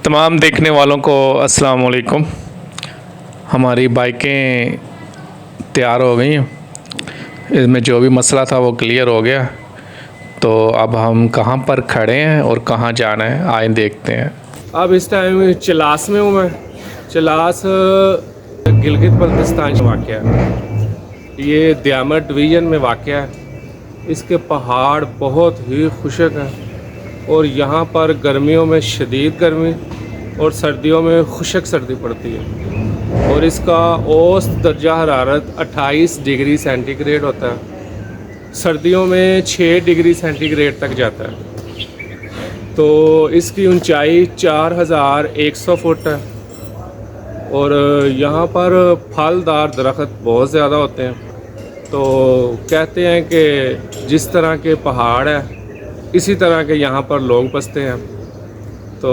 तमाम देखने वालों को अस्सलाम वालेकुम। हमारी बाइकें तैयार हो गई हैं, इसमें जो भी मसला था वो क्लियर हो गया। तो अब हम कहाँ पर खड़े हैं और कहाँ जाना है आए देखते हैं। अब इस टाइम चिलास में हूँ मैं। चिलास गिलगित बल्तिस्तान में वाक़ है। ये दियामर डिवीज़न में वाक़ है। इसके पहाड़ बहुत ही खुशक हैं और यहाँ पर गर्मियों में शदीद गर्मी और सर्दियों में खुशक सर्दी पड़ती है और इसका औसत दर्जा हरारत 28 डिग्री सेंटीग्रेड होता है। सर्दियों में 6 डिग्री सेंटीग्रेड तक जाता है। तो इसकी ऊंचाई 4100 फुट है और यहाँ पर फलदार दरख्त बहुत ज़्यादा होते हैं। तो कहते हैं कि जिस तरह के पहाड़ है इसी तरह के यहाँ पर लोग बसते हैं। तो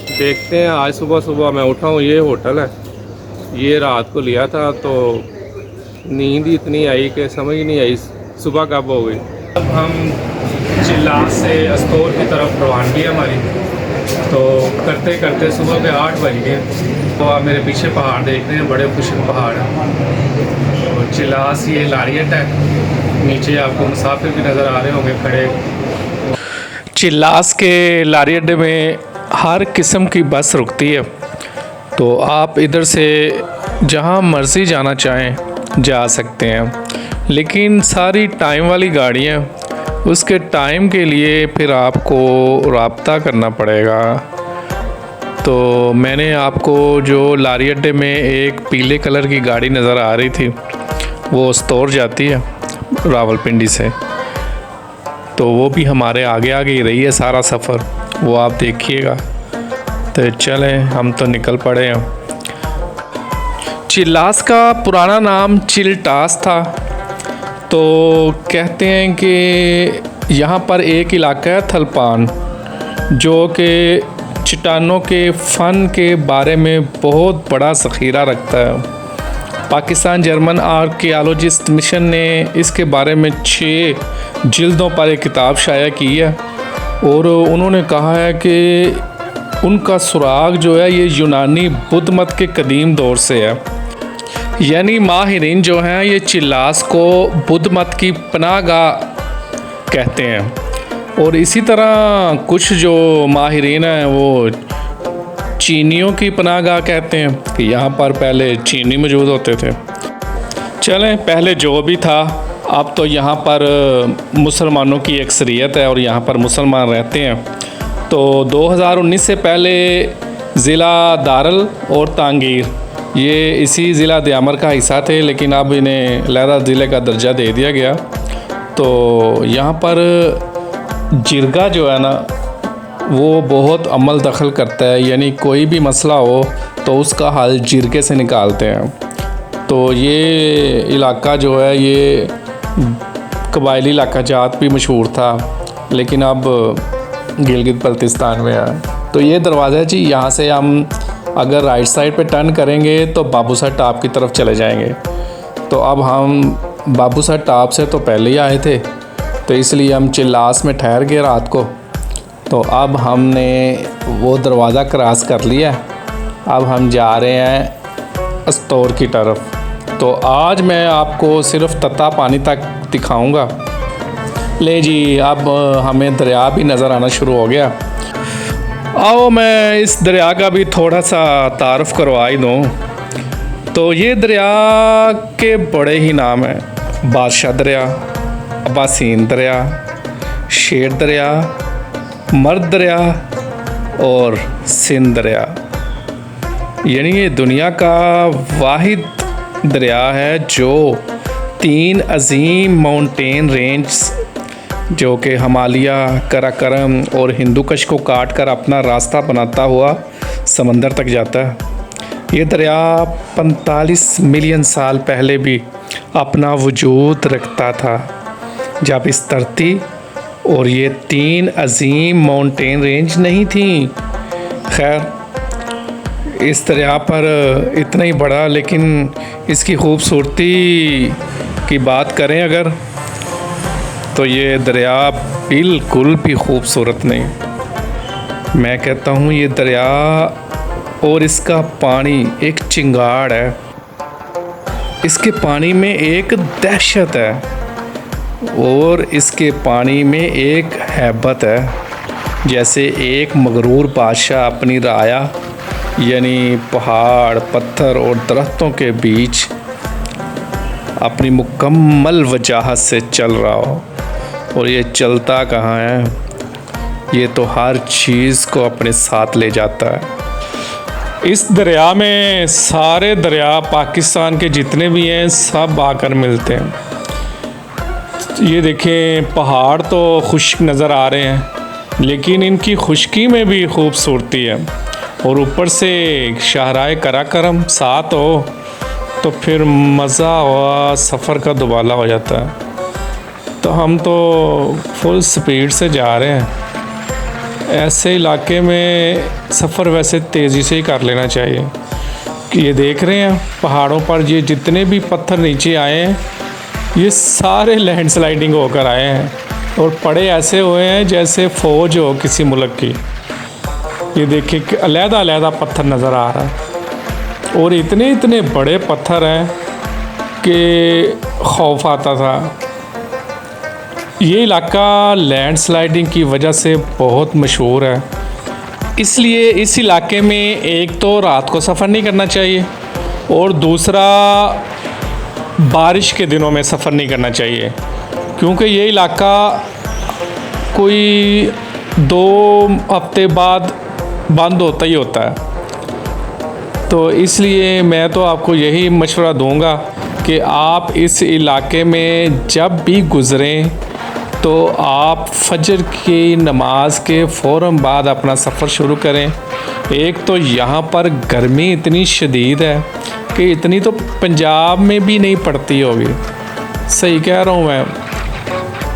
देखते हैं, आज सुबह सुबह मैं उठा हूँ, ये होटल है, ये रात को लिया था तो नींद ही इतनी आई कि समझ ही नहीं आई सुबह कब हो गई। अब हम चिल्लास से अस्तौर की तरफ रवानगी है हमारी। तो करते करते सुबह के 8 बज गए। तो आप मेरे पीछे पहाड़ देख रहे हैं, बड़े खुशक पहाड़ हैं। और चिल्लास ये लारियट है, नीचे आपको मुसाफिर भी नज़र आ रहे होंगे खड़े। चिल्लास के लारी अड्डे में हर किस्म की बस रुकती है, तो आप इधर से जहां मर्ज़ी जाना चाहें जा सकते हैं। लेकिन सारी टाइम वाली गाड़ियां, उसके टाइम के लिए फिर आपको राब्ता करना पड़ेगा। तो मैंने आपको जो लारी अड्डे में एक पीले कलर की गाड़ी नज़र आ रही थी, वो अस्तौर जाती है रावलपिंडी से, तो वो भी हमारे आगे आगे ही रही है सारा सफ़र, वो आप देखिएगा। तो चलें, हम तो निकल पड़े हैं। चिल्लास का पुराना नाम चिलटास था। तो कहते हैं कि यहाँ पर एक इलाका है थलपान, जो कि चट्टानों के फ़न के बारे में बहुत बड़ा ज़ख़ीरा रखता है। पाकिस्तान जर्मन आर्कियोलॉजिस्ट मिशन ने इसके बारे में 6 जिल्दों पर एक किताब शाया की है और उन्होंने कहा है कि उनका सुराग जो है ये यूनानी बुद्ध मत के कदीम दौर से है। यानी माहिरीन जो हैं ये चिल्लास को बुद्ध मत की पनाहगाह कहते हैं। और इसी तरह कुछ जो माहिरीन हैं वो चीनियों की पनाहगाह कहते हैं कि यहाँ पर पहले चीनी मौजूद होते थे। चलें, पहले जो भी था, अब तो यहाँ पर मुसलमानों की अक्सरियत है और यहाँ पर मुसलमान रहते हैं। तो 2019 से पहले ज़िला दारल और तांगीर ये इसी ज़िला दियामर का हिस्सा थे, लेकिन अब इन्हें अलहदा ज़िले का दर्जा दे दिया गया। तो यहाँ पर जिरगा जो है ना वो बहुत अमल दखल करता है, यानी कोई भी मसला हो तो उसका हल जिरगे से निकालते हैं। तो ये इलाका जो है ये कबायली इलाका जात भी मशहूर था, लेकिन अब गिलगित बल्तिस्तान में है। तो ये दरवाज़ा है जी, यहाँ से हम अगर राइट साइड पे टर्न करेंगे तो बाबूसर टाप की तरफ चले जाएंगे। तो अब हम बाबूसर टाप से तो पहले ही आए थे, तो इसलिए हम चिल्लास में ठहर गए रात को। तो अब हमने वो दरवाज़ा क्रॉस कर लिया, अब हम जा रहे हैं अस्तौर की तरफ। तो आज मैं आपको सिर्फ तत्ता पानी तक दिखाऊंगा। ले जी, अब हमें दरिया भी नज़र आना शुरू हो गया। आओ मैं इस दरिया का भी थोड़ा सा तारुफ करवा ही दूँ। तो ये दरिया के बड़े ही नाम हैं, बादशाह दरिया, अब्बासीन दरिया, शेर दरिया, मर्द दरिया और सिंध दरिया। यानी ये दुनिया का वाहिद दरिया है जो 3 अजीम माउंटेन रेंज जो कि हिमालय, कराकरम और हिंदुकुश को काट कर अपना रास्ता बनाता हुआ समंदर तक जाता है। ये दरिया 45 मिलियन साल पहले भी अपना वजूद रखता था, जब इस धरती और ये 3 अजीम माउंटेन रेंज नहीं थी। खैर, इस दरिया पर इतना ही बड़ा, लेकिन इसकी खूबसूरती की बात करें अगर, तो ये दरिया बिल्कुल भी खूबसूरत नहीं। मैं कहता हूँ ये दरिया और इसका पानी एक चिंगाड़ है। इसके पानी में एक दहशत है और इसके पानी में एक हैबत है। जैसे एक मगरूर बादशाह अपनी राया यानी पहाड़, पत्थर और दरख्तों के बीच अपनी मुकम्मल वजाहत से चल रहा हो। और ये चलता कहाँ है, ये तो हर चीज़ को अपने साथ ले जाता है। इस दरिया में सारे दरिया पाकिस्तान के जितने भी हैं सब आकर मिलते हैं। ये देखें, पहाड़ तो खुश्क नज़र आ रहे हैं लेकिन इनकी खुश्की में भी खूबसूरती है। और ऊपर से शाहराए कराकरम साथ हो तो फिर मज़ा हुआ, सफ़र का दुबाला हो जाता है। तो हम तो फुल स्पीड से जा रहे हैं। ऐसे इलाके में सफ़र वैसे तेज़ी से ही कर लेना चाहिए। कि ये देख रहे हैं पहाड़ों पर ये जितने भी पत्थर नीचे आए हैं ये सारे लैंडस्लाइडिंग होकर आए हैं और पड़े ऐसे हुए हैं जैसे फ़ौज हो किसी मुल्क की। ये देखिए कि अलग-अलग पत्थर नज़र आ रहा है और इतने इतने बड़े पत्थर हैं कि खौफ आता था। ये इलाका लैंडस्लाइडिंग की वजह से बहुत मशहूर है, इसलिए इस इलाके में एक तो रात को सफ़र नहीं करना चाहिए और दूसरा बारिश के दिनों में सफ़र नहीं करना चाहिए, क्योंकि ये इलाका कोई 2 हफ्ते बाद बंद होता ही होता है। तो इसलिए मैं तो आपको यही मशवरा दूंगा कि आप इस इलाके में जब भी गुज़रें तो आप फजर की नमाज के फ़ौरन बाद अपना सफ़र शुरू करें। एक तो यहाँ पर गर्मी इतनी शदीद है कि इतनी तो पंजाब में भी नहीं पड़ती होगी। सही कह रहा हूँ मैं,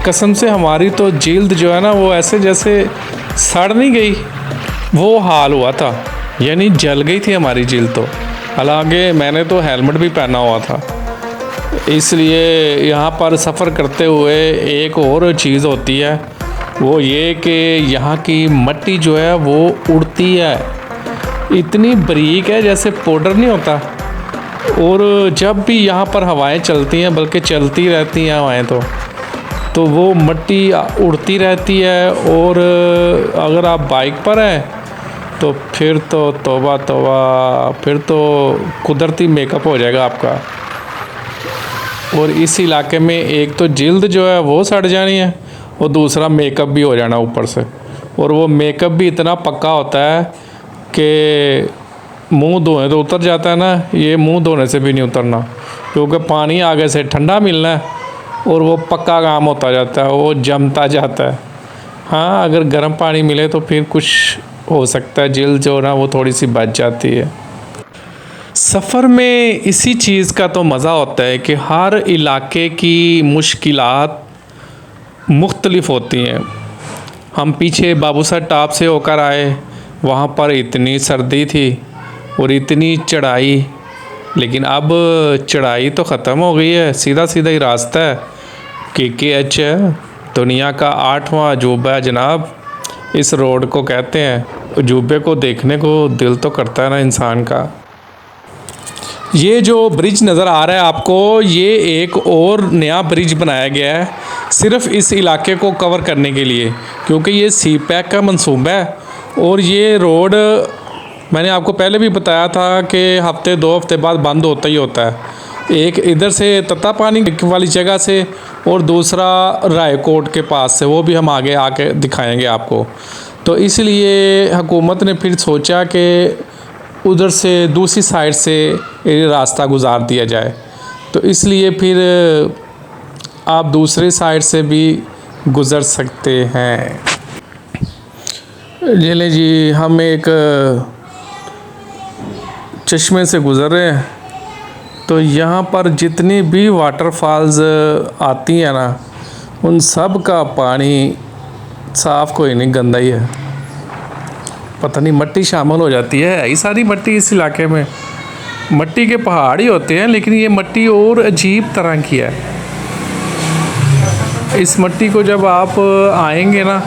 कसम से हमारी तो जिल्द जो है ना वो ऐसे जैसे सड़ नहीं गई वो हाल हुआ था, यानी जल गई थी हमारी जिल्द तो। हालांकि मैंने तो हेलमेट भी पहना हुआ था। इसलिए यहाँ पर सफ़र करते हुए एक और चीज़ होती है, वो ये कि यहाँ की मिट्टी जो है वो उड़ती है, इतनी बारीक है जैसे पाउडर नहीं होता। और जब भी यहाँ पर हवाएं चलती हैं, बल्कि चलती रहती हैं हवाएं, तो वो मिट्टी उड़ती रहती है। और अगर आप बाइक पर हैं तो फिर तो तौबा तौबा, फिर तो कुदरती मेकअप हो जाएगा आपका। और इस इलाके में एक तो जिल्द जो है वो सड़ जानी है और दूसरा मेकअप भी हो जाना ऊपर से। और वो मेकअप भी इतना पक्का होता है कि मुंह धोए तो उतर जाता है ना, ये मुंह धोने से भी नहीं उतरना, क्योंकि पानी आगे से ठंडा मिलना है और वो पक्का काम होता जाता है, वो जमता जाता है। हाँ, अगर गर्म पानी मिले तो फिर कुछ हो सकता है, जिल्द जो ना वो थोड़ी सी बच जाती है। सफ़र में इसी चीज़ का तो मज़ा होता है कि हर इलाके की मुश्किलात मुख्तलिफ़ होती हैं। हम पीछे बाबूसर टॉप से होकर आए, वहाँ पर इतनी सर्दी थी और इतनी चढ़ाई, लेकिन अब चढ़ाई तो ख़त्म हो गई है, सीधा सीधा ही रास्ता है। KKH है, दुनिया का 8वां अजूबा है जनाब, इस रोड को कहते हैं। अजूबे को देखने को दिल तो करता है ना इंसान का। ये जो ब्रिज नज़र आ रहा है आपको, ये एक और नया ब्रिज बनाया गया है सिर्फ इस इलाके को कवर करने के लिए, क्योंकि ये CPEC का मंसूबा है। और ये रोड मैंने आपको पहले भी बताया था कि हफ्ते 2 हफ्ते बाद बंद होता ही होता है। एक इधर से तत्ता पानी वाली जगह से और दूसरा रायकोट के पास से, वो भी हम आगे आके दिखाएंगे आपको। तो इसलिए हुकूमत ने फिर सोचा कि उधर से दूसरी साइड से रास्ता गुजार दिया जाए, तो इसलिए फिर आप दूसरी साइड से भी गुज़र सकते हैं। चले जी, हम एक चश्मे से गुज़र रहे हैं, तो यहाँ पर जितनी भी वाटरफॉल्स आती हैं ना, उन सब का पानी साफ़ कोई नहीं, गंदा ही है। पता नहीं मिट्टी शामिल हो जाती है, ऐसी सारी मिट्टी इस इलाके में। मिट्टी के पहाड़ ही होते हैं, लेकिन ये मिट्टी और अजीब तरह की है। इस मिट्टी को जब आप आएंगे ना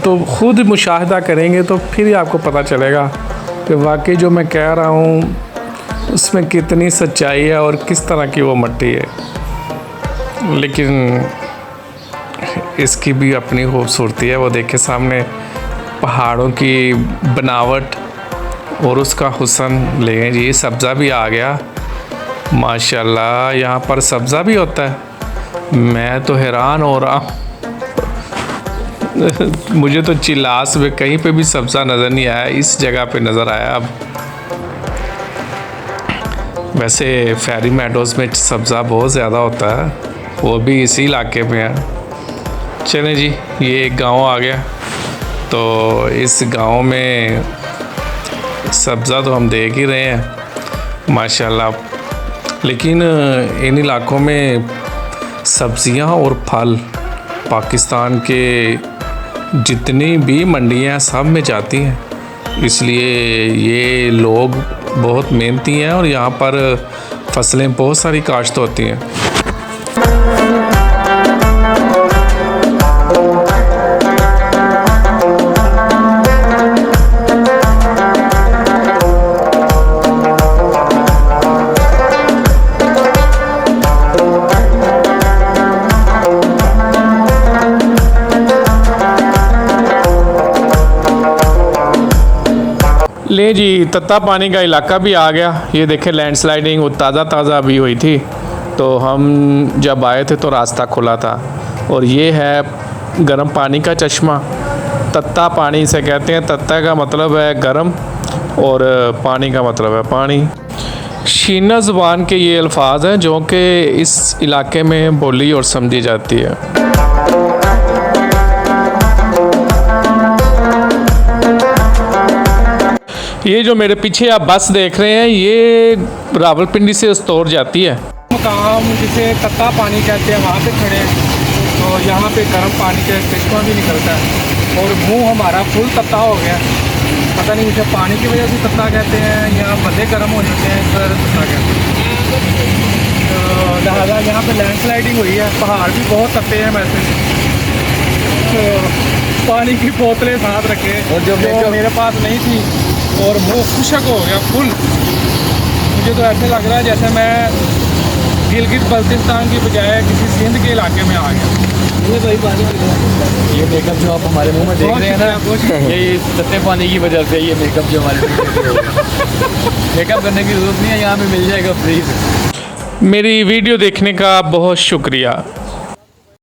तो खुद मुशाहिदा करेंगे तो फिर ही आपको पता चलेगा कि वाकई जो मैं कह रहा हूँ उसमें कितनी सच्चाई है और किस तरह की वो मिट्टी है। लेकिन इसकी भी अपनी खूबसूरती है। वो देखे सामने पहाड़ों की बनावट और उसका हुस्न। लेकिन जी सब्ज़ा भी आ गया माशाल्लाह, यहाँ पर सब्ज़ा भी होता है। मैं तो हैरान हो रहा हूँ मुझे तो चिलास में कहीं पे भी सब्ज़ा नज़र नहीं आया, इस जगह पे नज़र आया। अब वैसे फेरी मेडोज़ में सब्ज़ा बहुत ज़्यादा होता है, वो भी इसी इलाके में है। चलें जी, ये एक गांव आ गया, तो इस गांव में सब्ज़ा तो हम देख ही रहे हैं माशाल्लाह। लेकिन इन इलाकों में सब्ज़ियां और फल पाकिस्तान के जितनी भी मंडियां सब में जाती हैं, इसलिए ये लोग बहुत मेहनती हैं और यहाँ पर फसलें बहुत सारी काश्त होती हैं। ले जी, तत्ता पानी का इलाका भी आ गया। ये देखें लैंडस्लाइडिंग वो ताज़ा अभी हुई थी, तो हम जब आए थे तो रास्ता खुला था। और ये है गर्म पानी का चश्मा, तत्ता पानी से कहते हैं। तत्ता का मतलब है गर्म और पानी का मतलब है पानी। शीना ज़ुबान के ये अल्फाज हैं जो कि इस इलाके में बोली और समझी जाती है। ये जो मेरे पीछे आप बस देख रहे हैं, ये रावलपिंडी से उस्तौर जाती है। मुकाम जिसे तत्ता पानी कहते हैं वहाँ पे खड़े हैं, तो यहाँ पे गर्म पानी का चश्मा भी निकलता है और मुंह हमारा फुल तत्ता हो गया। पता नहीं इसे पानी की वजह से तत्ता कहते हैं या बंदे गर्म हो जाते हैं इस तरह तत्ता कहते हैं। तो लिहाजा यहाँ पे लैंडस्लाइडिंग हुई है, पहाड़ भी बहुत तत्ते हैं वैसे। तो पानी की बोतलें साथ रखे और जो मेरे पास नहीं थी और मुँह खुशक हो गया फुल। मुझे तो ऐसे लग रहा है जैसे मैं गिलगित बल्तिस्तान की बजाय किसी सिंध के इलाके में आ गया। ये भाई पानी ये मेकअप जो आप हमारे मुंह में देख रहे हैं ना, ये तत्ते पानी की वजह से ये मेकअप जो हमारे मेकअप करने की ज़रूरत नहीं है, यहाँ पे मिल जाएगा फ्री से। मेरी वीडियो देखने का बहुत शुक्रिया।